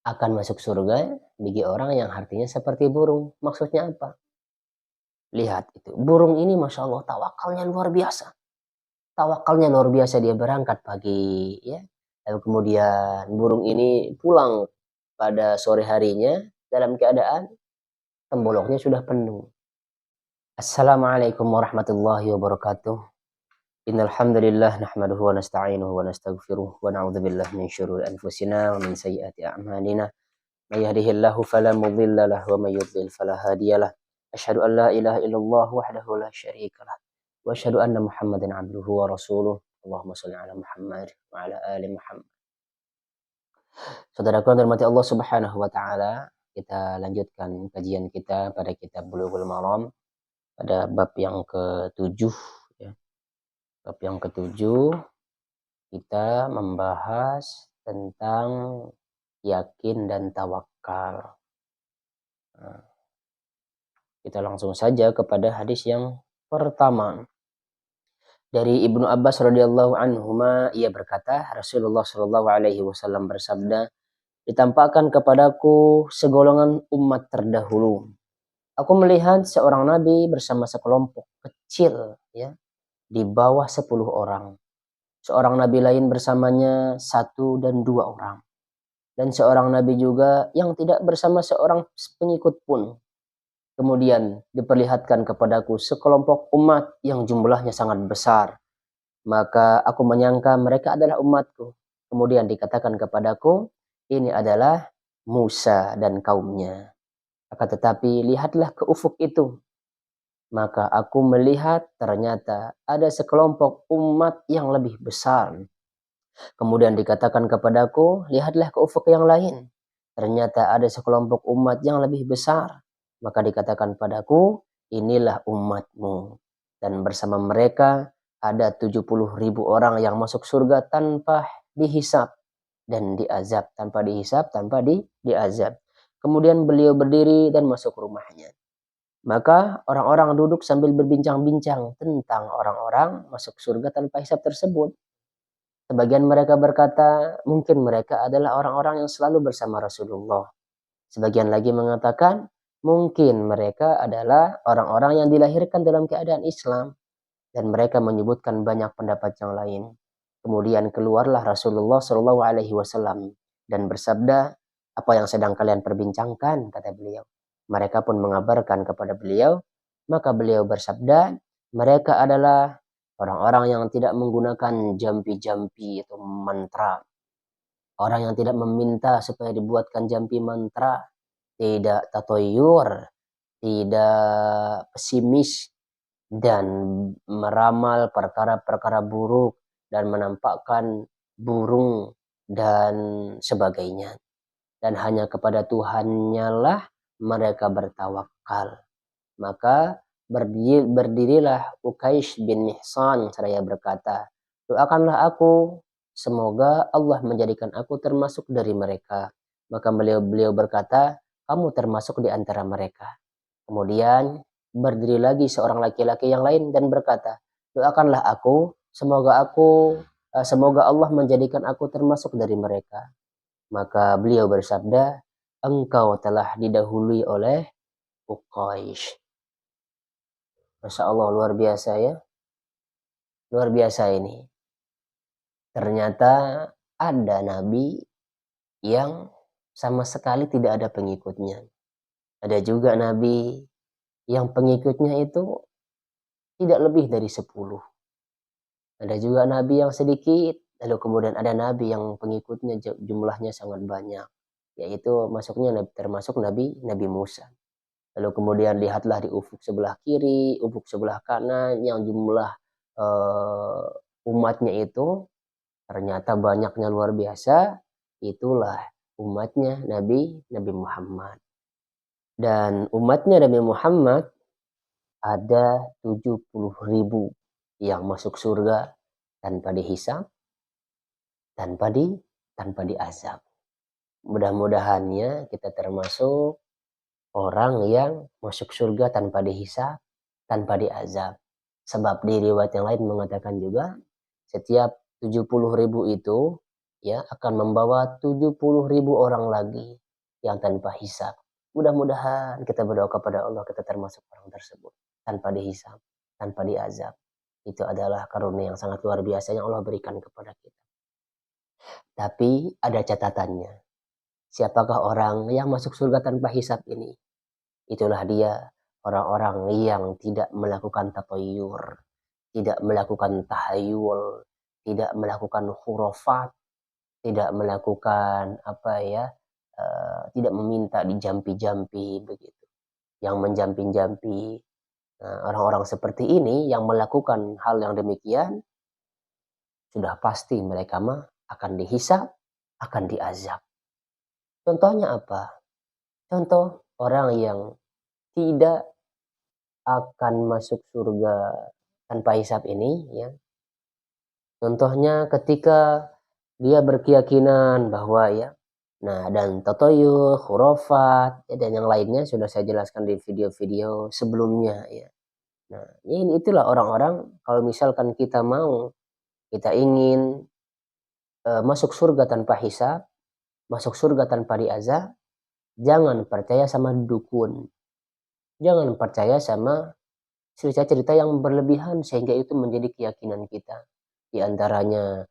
akan masuk surga bagi orang yang hartinya seperti burung. Maksudnya apa? Lihat itu, burung ini Masya Allah tawakalnya luar biasa. Tawakalnya luar biasa, dia berangkat pagi ya. Lalu kemudian burung ini pulang pada sore harinya dalam keadaan temboloknya sudah penuh. Assalamualaikum warahmatullahi wabarakatuh. Innal hamdalillah nahmaduhu wa nasta'inuhu wa nastaghfiruh wa na'udzu billahi min syururi anfusina wa min sayyiati a'malina. May yahdihillahu fala mudilla lahu wa may yudlil fala hadiyalah. Asyhadu an la ilaha illallah wahdahu la syarikalah wa asyhadu anna Muhammadan 'abduhu wa rasuluh. Allahumma shalli ala Muhammad wa ala ali Muhammad. Saudaraku yang dirahmati Allah Subhanahu wa taala, kita lanjutkan kajian kita pada kitab Bulughul Maram pada bab yang ke-7 ya. Bab yang ke-7 kita membahas tentang yakin dan tawakal. Nah, kita langsung saja kepada hadis yang pertama. Dari Ibnu Abbas radhiyallahu anhuma, ia berkata, Rasulullah shallallahu alaihi wasallam bersabda, "Ditampakkan kepadaku segolongan umat terdahulu. Aku melihat seorang nabi bersama sekelompok kecil ya, di bawah 10 orang. Seorang nabi lain bersamanya 1 dan 2 orang. Dan seorang nabi juga yang tidak bersama seorang pengikut pun. Kemudian diperlihatkan kepadaku sekelompok umat yang jumlahnya sangat besar. Maka aku menyangka mereka adalah umatku. Kemudian dikatakan kepadaku, ini adalah Musa dan kaumnya. Akan tetapi lihatlah ke ufuk itu. Maka aku melihat ternyata ada sekelompok umat yang lebih besar. Kemudian dikatakan kepadaku, lihatlah ke ufuk yang lain. Ternyata ada sekelompok umat yang lebih besar. Maka dikatakan padaku, inilah umatmu. Dan bersama mereka ada 70.000 orang yang masuk surga tanpa dihisap dan diazab. Tanpa dihisap, tanpa diazab. Kemudian beliau berdiri dan masuk rumahnya. Maka orang-orang duduk sambil berbincang-bincang tentang orang-orang masuk surga tanpa hisap tersebut. Sebagian mereka berkata, mungkin mereka adalah orang-orang yang selalu bersama Rasulullah. Sebagian lagi mengatakan, mungkin mereka adalah orang-orang yang dilahirkan dalam keadaan Islam. Dan mereka menyebutkan banyak pendapat yang lain. Kemudian keluarlah Rasulullah Shallallahu Alaihi Wasallam dan bersabda, apa yang sedang kalian perbincangkan, kata beliau. Mereka pun mengabarkan kepada beliau, maka beliau bersabda, mereka adalah orang-orang yang tidak menggunakan jampi-jampi atau mantra. Orang yang tidak meminta supaya dibuatkan jampi mantra. Tidak tatoyur, tidak pesimis, dan meramal perkara-perkara buruk, dan menampakkan burung, dan sebagainya. Dan hanya kepada Tuhannya lah mereka bertawakal. Maka berdirilah Ukaish bin Mihsan seraya berkata, doakanlah aku, semoga Allah menjadikan aku termasuk dari mereka. Maka beliau berkata, kamu termasuk di antara mereka. Kemudian berdiri lagi seorang laki-laki yang lain dan berkata, doakanlah aku, semoga Allah menjadikan aku termasuk dari mereka. Maka beliau bersabda, engkau telah didahului oleh Uqaish. Masya Allah, luar biasa ya. Luar biasa ini. Ternyata ada nabi yang sama sekali tidak ada pengikutnya. Ada juga nabi yang pengikutnya itu tidak lebih dari 10. Ada juga nabi yang sedikit. Lalu kemudian ada nabi yang pengikutnya jumlahnya sangat banyak. Yaitu termasuk Nabi Musa. Lalu kemudian lihatlah di ufuk sebelah kiri, ufuk sebelah kanan yang jumlah umatnya itu ternyata banyaknya luar biasa. Itulah umatnya Nabi Muhammad. Dan umatnya Nabi Muhammad ada 70.000 yang masuk surga tanpa dihisab, tanpa diazab. Mudah-mudahannya kita termasuk orang yang masuk surga tanpa dihisab, tanpa diazab. Sebab di riwayat yang lain mengatakan juga, setiap 70.000 itu ya akan membawa 70.000 orang lagi yang tanpa hisab. Mudah-mudahan kita berdoa kepada Allah kita termasuk orang tersebut tanpa dihisab, tanpa diazab. Itu adalah karunia yang sangat luar biasa yang Allah berikan kepada kita. Tapi ada catatannya. Siapakah orang yang masuk surga tanpa hisab ini? Itulah dia orang-orang yang tidak melakukan tatayyur, tidak melakukan tahayul, tidak melakukan khurafat, tidak melakukan tidak meminta dijampi-jampi begitu. Yang menjampi-jampi. Nah, orang-orang seperti ini yang melakukan hal yang demikian sudah pasti mereka mah akan dihisab, akan diazab. Contohnya apa? Contoh orang yang tidak akan masuk surga tanpa hisab ini, ya. Contohnya ketika dia berkeyakinan bahwa dan tatoyuh, khurafat, dan yang lainnya sudah saya jelaskan di video-video sebelumnya, ya. Nah, itulah orang-orang kalau misalkan kita ingin masuk surga tanpa hisab, masuk surga tanpa diazab, jangan percaya sama dukun. Jangan percaya sama cerita-cerita yang berlebihan sehingga itu menjadi keyakinan kita. Di antaranya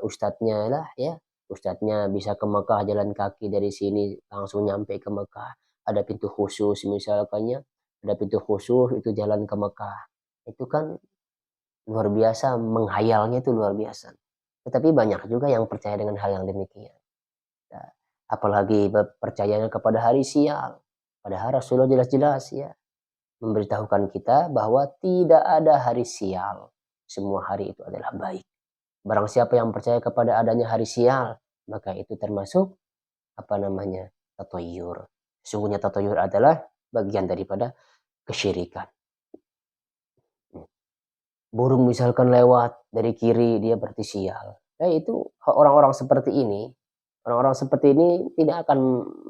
ustadznya lah ya. Ustadznya bisa ke Mekah jalan kaki dari sini langsung nyampe ke Mekah. Ada pintu khusus misalkannya. Ada pintu khusus itu jalan ke Mekah. Itu kan luar biasa, menghayalnya itu luar biasa. Tetapi banyak juga yang percaya dengan hal yang demikian. Nah, apalagi percayanya kepada hari sial. Padahal Rasulullah jelas-jelas ya memberitahukan kita bahwa tidak ada hari sial. Semua hari itu adalah baik. Barang siapa yang percaya kepada adanya hari sial, maka itu termasuk tatoyur. Sesungguhnya tatoyur adalah bagian daripada kesyirikan. Burung misalkan lewat dari kiri dia berarti sial. Itu orang-orang seperti ini, tidak akan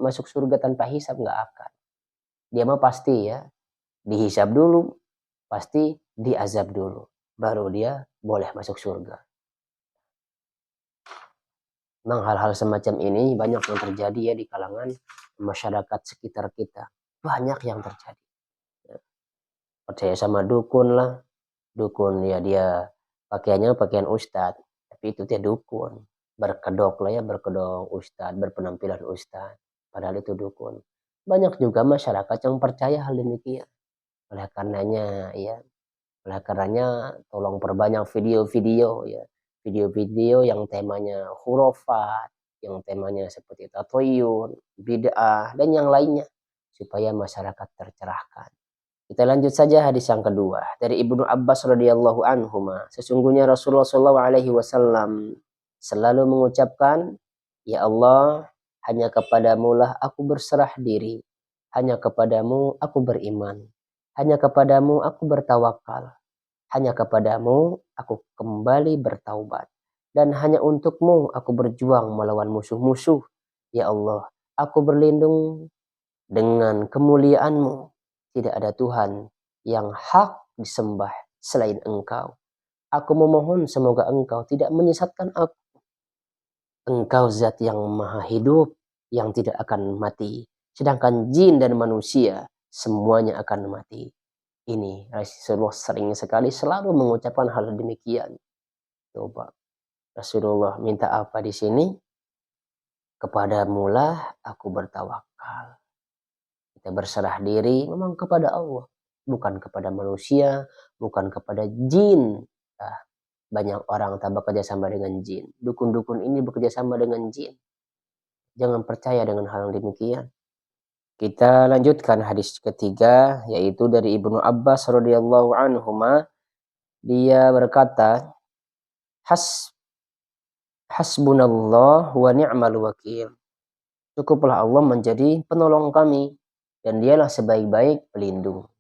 masuk surga tanpa hisab, nggak akan. Dia mah pasti ya dihisab dulu, pasti diazab dulu, baru dia boleh masuk surga. Memang hal-hal semacam ini banyak yang terjadi ya di kalangan masyarakat sekitar kita. Banyak yang terjadi. Percaya sama dukun lah. Dukun ya dia pakaiannya pakaian ustadz. Tapi itu dia dukun. Berkedok lah ya, berkedok ustadz, berpenampilan ustadz. Padahal itu dukun. Banyak juga masyarakat yang percaya hal demikian. Oleh karenanya tolong perbanyak video-video ya. Video-video yang temanya khurafat, yang temanya seperti tatoyun, bid'ah, dan yang lainnya. Supaya masyarakat tercerahkan. Kita lanjut saja hadis yang kedua. Dari Ibnu Abbas radhiyallahu anhuma. Sesungguhnya Rasulullah SAW selalu mengucapkan, Ya Allah, hanya kepadamu lah aku berserah diri. Hanya kepadamu aku beriman. Hanya kepadamu aku bertawakal. Hanya kepadamu aku kembali bertaubat. Dan hanya untukmu aku berjuang melawan musuh-musuh. Ya Allah, aku berlindung dengan kemuliaanmu. Tidak ada Tuhan yang hak disembah selain Engkau. Aku memohon semoga Engkau tidak menyesatkan aku. Engkau zat yang maha hidup, yang tidak akan mati. Sedangkan jin dan manusia semuanya akan mati. Ini Rasulullah sering sekali selalu mengucapkan hal demikian. Coba Rasulullah minta apa di sini? Kepadamulah aku bertawakal. Kita berserah diri memang kepada Allah, bukan kepada manusia, bukan kepada jin. Nah, banyak orang tak bekerja sama dengan jin. Dukun-dukun ini bekerja sama dengan jin. Jangan percaya dengan hal yang demikian. Kita lanjutkan hadis ketiga, yaitu dari Ibnu Abbas radhiyallahu anhuma. Dia berkata, Hasbunallah wa ni'mal wakil. Cukuplah Allah menjadi penolong kami dan dialah sebaik-baik pelindung.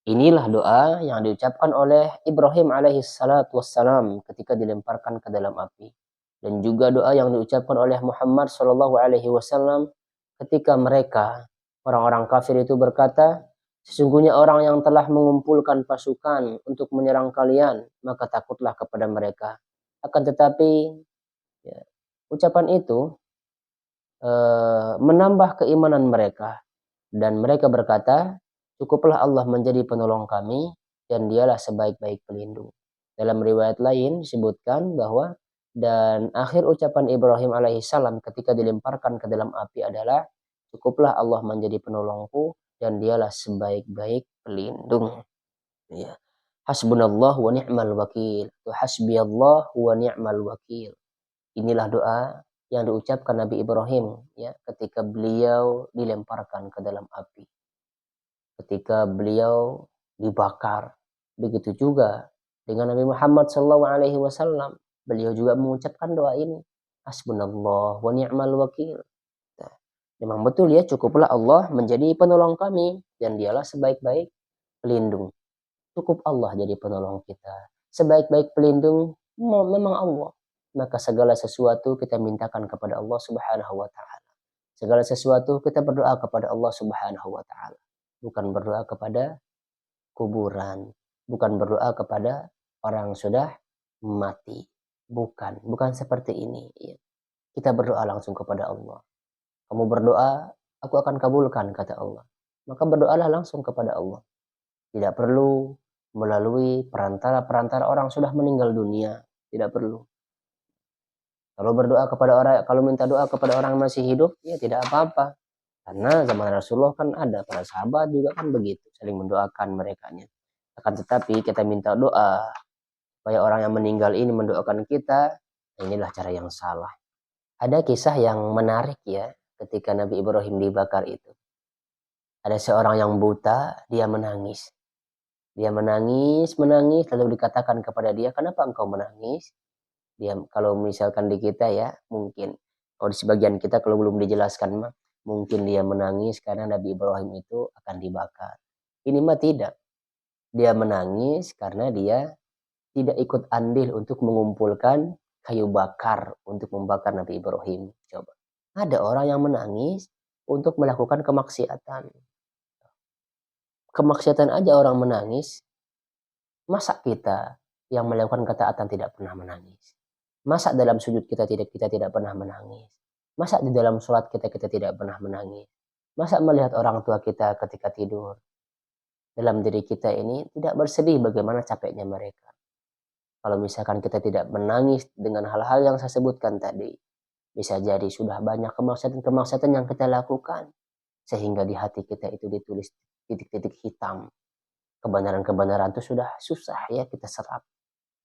Inilah doa yang diucapkan oleh Ibrahim alaihissalatu wassalam ketika dilemparkan ke dalam api. Dan juga doa yang diucapkan oleh Muhammad sallallahu alaihi wasallam ketika mereka, orang-orang kafir itu berkata, sesungguhnya orang yang telah mengumpulkan pasukan untuk menyerang kalian, maka takutlah kepada mereka. Akan tetapi, Ucapan itu menambah keimanan mereka dan mereka berkata, cukuplah Allah menjadi penolong kami dan dialah sebaik-baik pelindung. Dalam riwayat lain disebutkan bahwa dan akhir ucapan Ibrahim alaihissalam ketika dilemparkan ke dalam api adalah, cukuplah Allah menjadi penolongku dan dialah sebaik-baik pelindung. Ya. Hasbunallah wa ni'mal wakil. Hasbiyallah wa ni'mal wakil. Inilah doa yang diucapkan Nabi Ibrahim ya ketika beliau dilemparkan ke dalam api. Ketika beliau dibakar. Begitu juga dengan Nabi Muhammad SAW. Beliau juga mengucapkan doa ini. Hasbunallah wa ni'mal wakil. Nah, memang betul ya, cukuplah Allah menjadi penolong kami dan dialah sebaik-baik pelindung. Cukup Allah jadi penolong kita. Sebaik-baik pelindung memang Allah. Maka segala sesuatu kita mintakan kepada Allah Subhanahu wa taala. Segala sesuatu kita berdoa kepada Allah Subhanahu wa taala. Bukan berdoa kepada kuburan, bukan berdoa kepada orang yang sudah mati. Bukan seperti ini. Kita berdoa langsung kepada Allah. Kamu berdoa, aku akan kabulkan, kata Allah. Maka berdoalah langsung kepada Allah. Tidak perlu melalui perantara-perantara orang sudah meninggal dunia. Tidak perlu. Kalau berdoa kepada orang, kalau minta doa kepada orang yang masih hidup, ya tidak apa-apa. Karena zaman Rasulullah kan ada, para sahabat juga kan begitu, saling mendoakan merekanya. Akan tetapi kita minta doa supaya orang yang meninggal ini mendoakan kita, inilah cara yang salah. Ada kisah yang menarik ya, ketika Nabi Ibrahim dibakar itu. Ada seorang yang buta, dia menangis. Dia menangis, lalu dikatakan kepada dia, kenapa engkau menangis? Dia, kalau misalkan di kita ya, mungkin. Kalau di sebagian kita kalau belum dijelaskan mah, mungkin dia menangis karena Nabi Ibrahim itu akan dibakar. Ini mah tidak. Dia menangis karena dia tidak ikut andil untuk mengumpulkan kayu bakar untuk membakar Nabi Ibrahim. Coba. Ada orang yang menangis untuk melakukan kemaksiatan. Kemaksiatan aja orang menangis. Masa kita yang melakukan ketaatan tidak pernah menangis? Masa dalam sujud kita tidak pernah menangis? Masa di dalam sholat kita tidak pernah menangis? Masa melihat orang tua kita ketika tidur, dalam diri kita ini tidak bersedih bagaimana capeknya mereka? Kalau misalkan kita tidak menangis dengan hal-hal yang saya sebutkan tadi, bisa jadi sudah banyak kemaksiatan yang kita lakukan, sehingga di hati kita itu ditulis titik-titik hitam. Kebenaran-kebenaran itu sudah susah ya kita serap.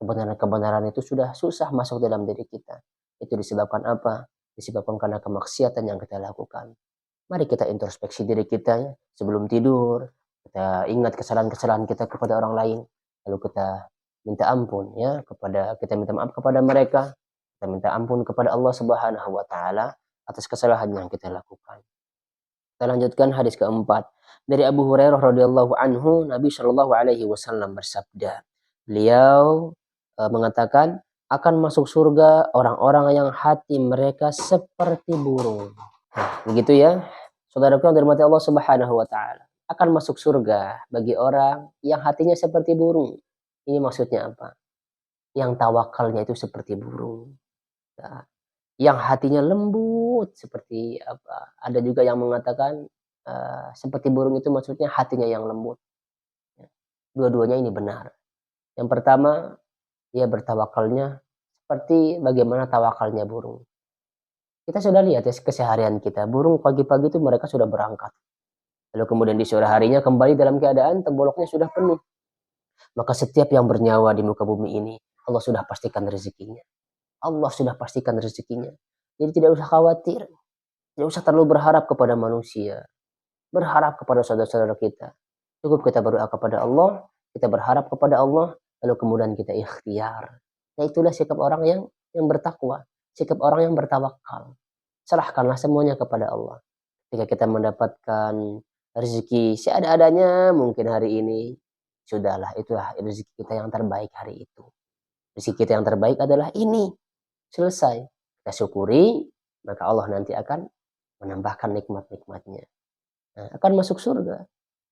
Kebenaran-kebenaran itu sudah susah masuk dalam diri kita. Itu disebabkan apa? Disebabkan karena kemaksiatan yang kita lakukan. Mari kita introspeksi diri kita ya, sebelum tidur. Kita ingat kesalahan-kesalahan kita kepada orang lain. Lalu kita minta ampun ya, kita minta maaf kepada mereka. Kita minta ampun kepada Allah Subhanahu wa taala atas kesalahan yang kita lakukan. Kita lanjutkan hadis keempat. Dari Abu Hurairah radhiyallahu anhu, Nabi Shallallahu alaihi wasallam bersabda. Beliau mengatakan, akan masuk surga orang-orang yang hati mereka seperti burung. Nah, begitu ya. Saudaraku yang dirahmati Allah Subhanahu wa taala. Akan masuk surga bagi orang yang hatinya seperti burung. Ini maksudnya apa? Yang tawakalnya itu seperti burung. Nah, yang hatinya lembut seperti apa? Ada juga yang mengatakan seperti burung itu maksudnya hatinya yang lembut. Dua-duanya ini benar. Yang pertama, dia bertawakalnya seperti bagaimana tawakalnya burung. Kita sudah lihat ya keseharian kita. Burung pagi-pagi itu mereka sudah berangkat. Lalu kemudian di sore harinya kembali dalam keadaan temboloknya sudah penuh. Maka setiap yang bernyawa di muka bumi ini, Allah sudah pastikan rezekinya. Allah sudah pastikan rezekinya. Jadi tidak usah khawatir. Tidak usah terlalu berharap kepada manusia. Berharap kepada saudara-saudara kita. Cukup kita berdoa kepada Allah. Kita berharap kepada Allah. Lalu kemudian kita ikhtiar. Nah itulah sikap orang yang bertakwa. Sikap orang yang bertawakal. Serahkanlah semuanya kepada Allah. Ketika kita mendapatkan rezeki seada-adanya mungkin hari ini, sudahlah, itulah rezeki kita yang terbaik hari itu. Rezeki kita yang terbaik adalah ini. Selesai. Kita syukuri, maka Allah nanti akan menambahkan nikmat-nikmatnya. Nah, akan masuk surga.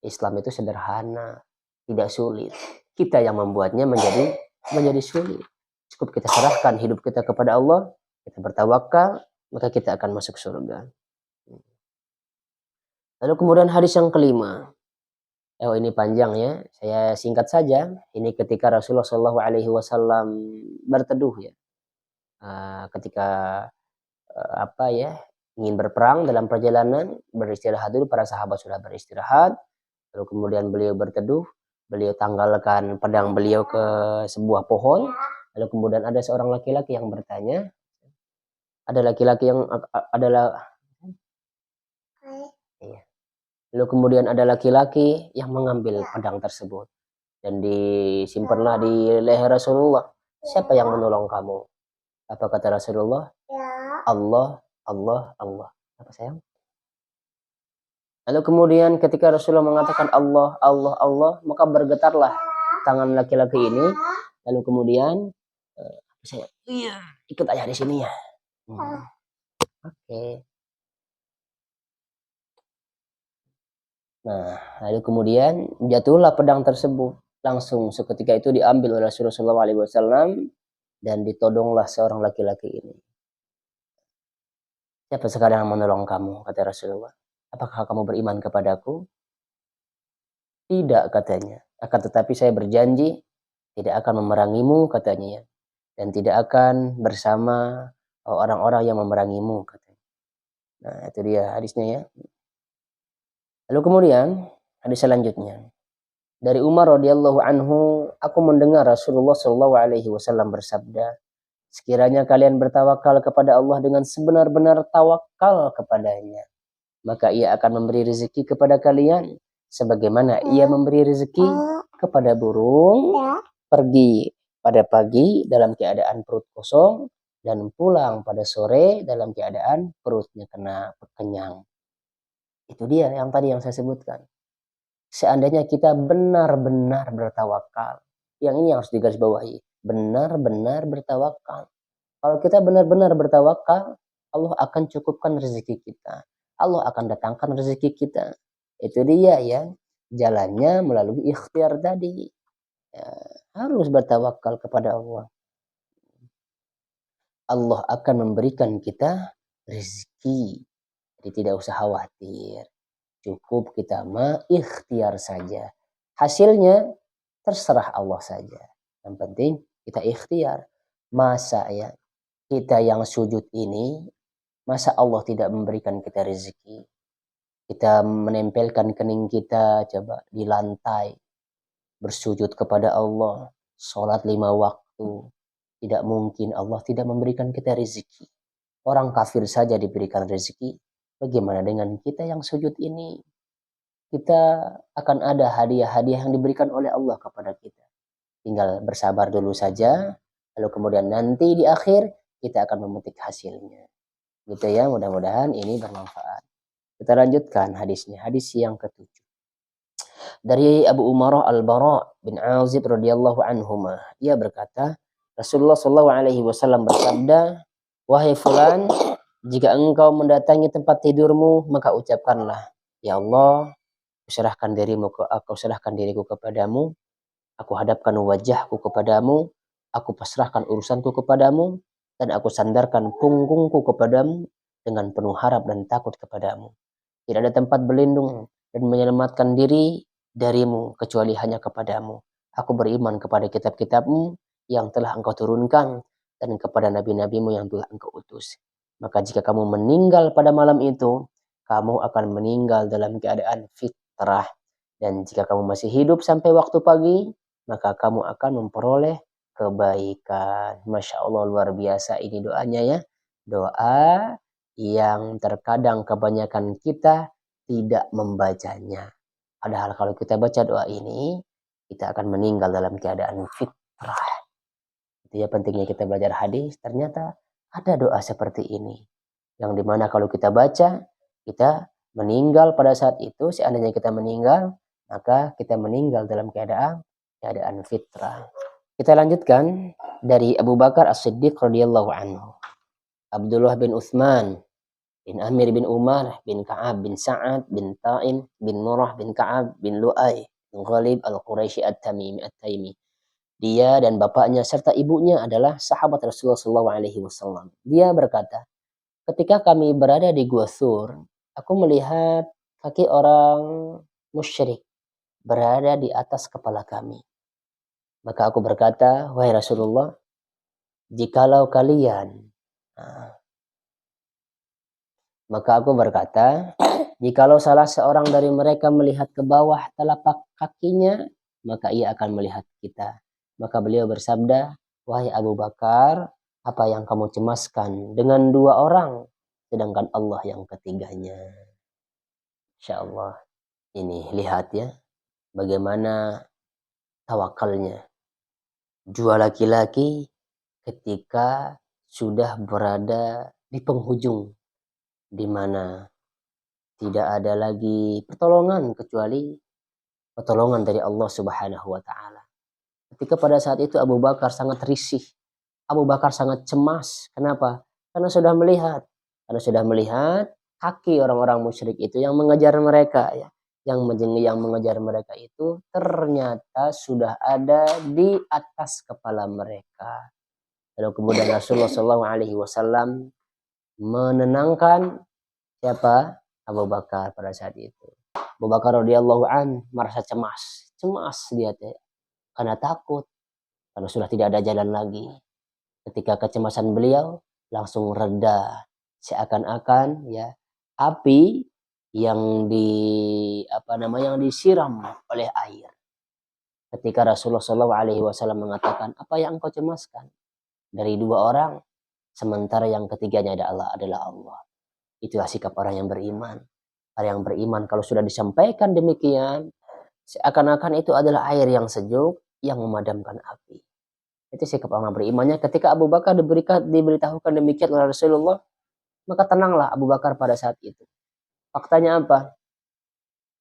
Islam itu sederhana, tidak sulit. Kita yang membuatnya menjadi sulit. Cukup kita serahkan hidup kita kepada Allah, Kita bertawakal, maka kita akan masuk surga. Lalu kemudian hadis yang kelima. Oh, ini panjang ya, saya singkat saja. Ini ketika Rasulullah SAW berteduh ya, ketika ingin berperang dalam perjalanan, beristirahat dulu, para sahabat sudah beristirahat, lalu kemudian beliau berteduh, beliau tanggalkan pedang beliau ke sebuah pohon, lalu kemudian ada seorang laki-laki yang bertanya, ada laki-laki yang adalah lalu kemudian ada laki-laki yang mengambil pedang tersebut dan disimpanlah di leher Rasulullah. Siapa yang menolong kamu? Apa kata Rasulullah? Allah, Allah, Allah. Apa sayang? Lalu kemudian ketika Rasulullah mengatakan Allah, Allah, Allah, maka bergetarlah tangan laki-laki ini. Lalu kemudian saya ikut ayah di sini ya. Oke. Nah, lalu kemudian jatuhlah pedang tersebut. Langsung seketika itu diambil oleh Rasulullah SAW dan ditodonglah seorang laki-laki ini. Siapa sekarang yang menolong kamu? Kata Rasulullah. Apakah kamu beriman kepadaku? Tidak, katanya. Akan tetapi saya berjanji tidak akan memerangimu, katanya ya. Dan tidak akan bersama orang-orang yang memerangimu, katanya. Nah, itu dia hadisnya ya. Lalu kemudian hadis selanjutnya dari Umar radhiyallahu anhu, aku mendengar Rasulullah shallallahu alaihi wasallam bersabda, sekiranya kalian bertawakal kepada Allah dengan sebenar-benar tawakal kepadanya, maka Ia akan memberi rezeki kepada kalian sebagaimana Ia memberi rezeki kepada burung pergi pada pagi dalam keadaan perut kosong dan pulang pada sore dalam keadaan perutnya kenyang. Itu dia yang tadi yang saya sebutkan. Seandainya kita benar-benar bertawakal. Yang ini harus digarisbawahi. Benar-benar bertawakal. Kalau kita benar-benar bertawakal, Allah akan cukupkan rezeki kita. Allah akan datangkan rezeki kita. Itu dia ya. Jalannya melalui ikhtiar tadi. Ya, harus bertawakal kepada Allah. Allah akan memberikan kita rezeki. Jadi tidak usah khawatir. Cukup kita ikhtiar saja. Hasilnya terserah Allah saja. Yang penting kita ikhtiar. Masa ya kita yang sujud ini, masa Allah tidak memberikan kita rezeki? Kita menempelkan kening kita coba di lantai. Bersujud kepada Allah. Sholat 5 waktu. Tidak mungkin Allah tidak memberikan kita rezeki. Orang kafir saja diberikan rezeki. Bagaimana dengan kita yang sujud ini? Kita akan ada hadiah-hadiah yang diberikan oleh Allah kepada kita. Tinggal bersabar dulu saja. Lalu kemudian nanti di akhir kita akan memetik hasilnya. Gitu ya, mudah-mudahan ini bermanfaat. Kita lanjutkan hadisnya. Hadis yang ketujuh. Dari Abu Umarah Al-Bara bin Azib radhiyallahu anhuma. Ia berkata, Rasulullah sallallahu alaihi wasallam bersabda, wahai fulan, jika engkau mendatangi tempat tidurmu, maka ucapkanlah, ya Allah, aku serahkan diriku kepadamu, aku hadapkan wajahku kepadamu, aku pasrahkan urusanku kepadamu, dan aku sandarkan punggungku kepadamu dengan penuh harap dan takut kepadamu. Tidak ada tempat berlindung dan menyelamatkan diri darimu kecuali hanya kepadamu. Aku beriman kepada kitab-kitabmu yang telah engkau turunkan dan kepada nabi-nabimu yang telah engkau utus. Maka jika kamu meninggal pada malam itu, kamu akan meninggal dalam keadaan fitrah. Dan jika kamu masih hidup sampai waktu pagi, maka kamu akan memperoleh kebaikan. Masya Allah, luar biasa ini doanya ya. Doa yang terkadang kebanyakan kita tidak membacanya. Padahal kalau kita baca doa ini, kita akan meninggal dalam keadaan fitrah. Itu ya pentingnya kita belajar hadis. Ternyata ada doa seperti ini. Yang dimana kalau kita baca, kita meninggal pada saat itu. Seandainya kita meninggal, maka kita meninggal dalam keadaan fitrah. Kita lanjutkan dari Abu Bakar As-Siddiq radhiyallahu anhu. Abdullah bin Utsman bin Amir bin Umar bin Ka'ab bin Sa'ad bin Ta'im bin Murrah bin Ka'ab bin Lu'ay bin Ghalib Al-Quraisy At-Taimi. Dia dan bapaknya serta ibunya adalah sahabat Rasulullah SAW. Dia berkata, ketika kami berada di Gua Thur, aku melihat kaki orang musyrik berada di atas kepala kami. Maka aku berkata, wahai Rasulullah, jikalau kalian, maka aku berkata, jikalau salah seorang dari mereka melihat ke bawah telapak kakinya, maka ia akan melihat kita. Maka beliau bersabda, wahai Abu Bakar, apa yang kamu cemaskan dengan dua orang, sedangkan Allah yang ketiganya. Insya Allah. Ini lihat ya, bagaimana tawakalnya. Dua laki-laki ketika sudah berada di penghujung, di mana tidak ada lagi pertolongan kecuali pertolongan dari Allah Subhanahu wa taala. Ketika pada saat itu Abu Bakar sangat risih. Abu Bakar sangat cemas. Kenapa? Karena sudah melihat. Karena sudah melihat kaki orang-orang musyrik itu yang mengejar mereka ya. Yang mengejar mereka itu ternyata sudah ada di atas kepala mereka. Lalu kemudian Rasulullah SAW menenangkan siapa? Abu Bakar pada saat itu. Abu Bakar radhiyallahu an merasa cemas dia karena takut, karena sudah tidak ada jalan lagi. Ketika kecemasan beliau langsung reda, seakan-akan ya api yang yang disiram oleh air. Ketika Rasulullah SAW mengatakan, apa yang engkau cemaskan dari dua orang, sementara yang ketiganya adalah Allah. Itulah sikap orang yang beriman. Orang yang beriman kalau sudah disampaikan demikian, seakan-akan itu adalah air yang sejuk yang memadamkan api. Itu sikap orang berimannya. Ketika Abu Bakar diberitahukan demikian oleh Rasulullah, maka tenanglah Abu Bakar pada saat itu. Faktanya apa?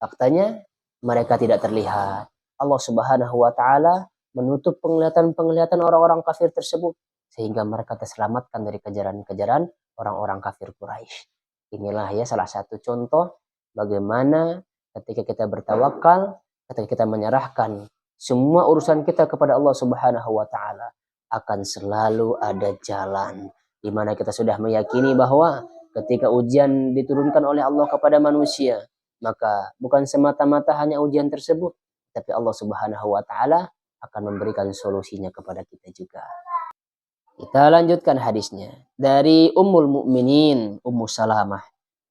Faktanya mereka tidak terlihat. Allah Subhanahu wa taala menutup penglihatan orang-orang kafir tersebut sehingga mereka terselamatkan dari kejaran-kejaran orang-orang kafir Quraisy. Inilah ya salah satu contoh bagaimana ketika kita bertawakal, ketika kita menyerahkan semua urusan kita kepada Allah Subhanahu wa taala, akan selalu ada jalan di mana kita sudah meyakini bahwa ketika ujian diturunkan oleh Allah kepada manusia, maka bukan semata-mata hanya ujian tersebut, tapi Allah Subhanahu wa taala akan memberikan solusinya kepada kita juga. Kita lanjutkan hadisnya dari Ummul Mukminin Ummu Salamah.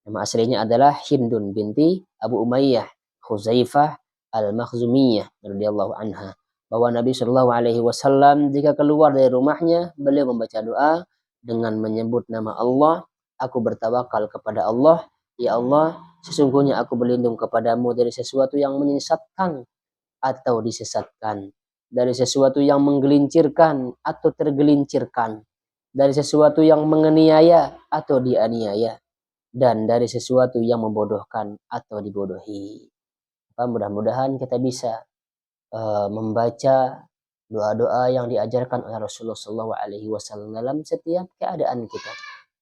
Nama aslinya adalah Hindun binti Abu Umayyah Khuzaifah Al-Makhzumiyah radhiyallahu anha. Bahwa Nabi Shallallahu alaihi wasallam jika keluar dari rumahnya, beliau membaca doa dengan menyebut nama Allah. Aku bertawakal kepada Allah, ya Allah, sesungguhnya aku berlindung kepadamu dari sesuatu yang menyesatkan atau disesatkan, dari sesuatu yang menggelincirkan atau tergelincirkan, dari sesuatu yang menganiaya atau dianiaya, dan dari sesuatu yang membodohkan atau dibodohi. Mudah-mudahan kita bisa membaca doa-doa yang diajarkan oleh Rasulullah SAW dalam setiap keadaan kita.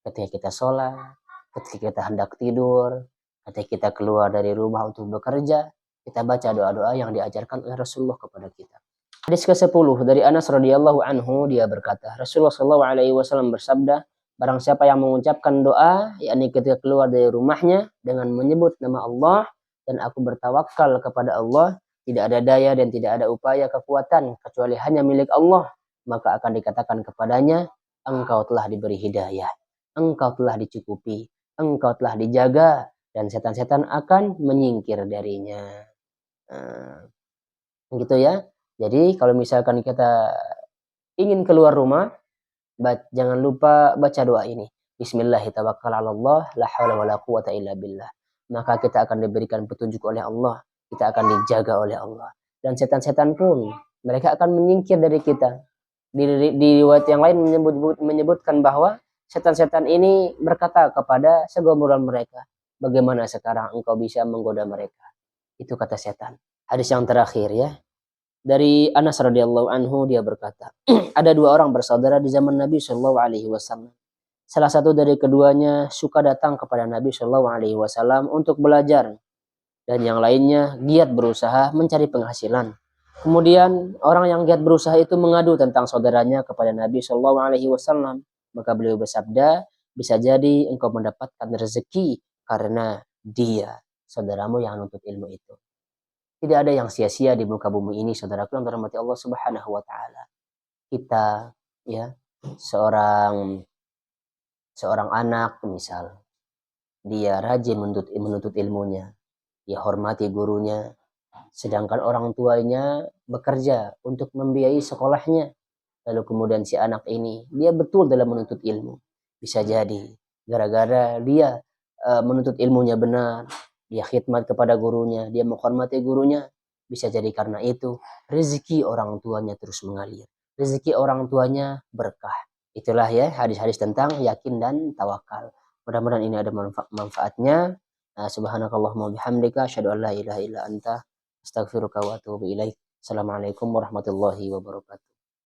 Ketika kita sholat, ketika kita hendak tidur, ketika kita keluar dari rumah untuk bekerja, kita baca doa-doa yang diajarkan oleh Rasulullah kepada kita. Hadis ke-10 dari Anas radhiyallahu anhu, dia berkata, Rasulullah SAW bersabda, barang siapa yang mengucapkan doa, yakni ketika keluar dari rumahnya dengan menyebut nama Allah, dan aku bertawakal kepada Allah, tidak ada daya dan tidak ada upaya kekuatan kecuali hanya milik Allah, maka akan dikatakan kepadanya, engkau telah diberi hidayah, engkau telah dicukupi, engkau telah dijaga, dan setan-setan akan menyingkir darinya. Gitu ya. Jadi kalau misalkan kita ingin keluar rumah, jangan lupa baca doa ini. Bismillahirrahmanirrahim, la haula wala quwata illa billah. Maka kita akan diberikan petunjuk oleh Allah, kita akan dijaga oleh Allah. Dan setan-setan pun mereka akan menyingkir dari kita. Di riwayat yang lain menyebutkan bahwa setan-setan ini berkata kepada segombolan mereka, bagaimana sekarang engkau bisa menggoda mereka? Itu kata setan. Hadis yang terakhir ya. Dari Anas radhiyallahu anhu, dia berkata, ada dua orang bersaudara di zaman Nabi Shallallahu alaihi wasallam. Salah satu dari keduanya suka datang kepada Nabi Shallallahu alaihi wasallam untuk belajar, dan yang lainnya giat berusaha mencari penghasilan. Kemudian orang yang giat berusaha itu mengadu tentang saudaranya kepada Nabi Shallallahu Alaihi Wasallam. Maka beliau bersabda, bisa jadi engkau mendapatkan rezeki karena dia, saudaramu yang menuntut ilmu itu. Tidak ada yang sia-sia di muka bumi ini, saudaraku yang dirahmati Allah Subhanahu Wa Taala. Kita, ya, seorang anak, misal, dia rajin menuntut ilmunya, dia hormati gurunya, sedangkan orang tuanya bekerja untuk membiayai sekolahnya. Lalu kemudian si anak ini, dia betul dalam menuntut ilmu. Bisa jadi, gara-gara dia menuntut ilmunya benar, dia khidmat kepada gurunya, dia menghormati gurunya, bisa jadi karena itu, rezeki orang tuanya terus mengalir. Rezeki orang tuanya berkah. Itulah ya hadis-hadis tentang yakin dan tawakal. Mudah-mudahan ini ada manfaatnya. Subhanakallahumma bihamdika asyhadu an la ilaha illa anta astaghfiruka wa atubu ilaik. Assalamualaikum warahmatullahi wabarakatuh.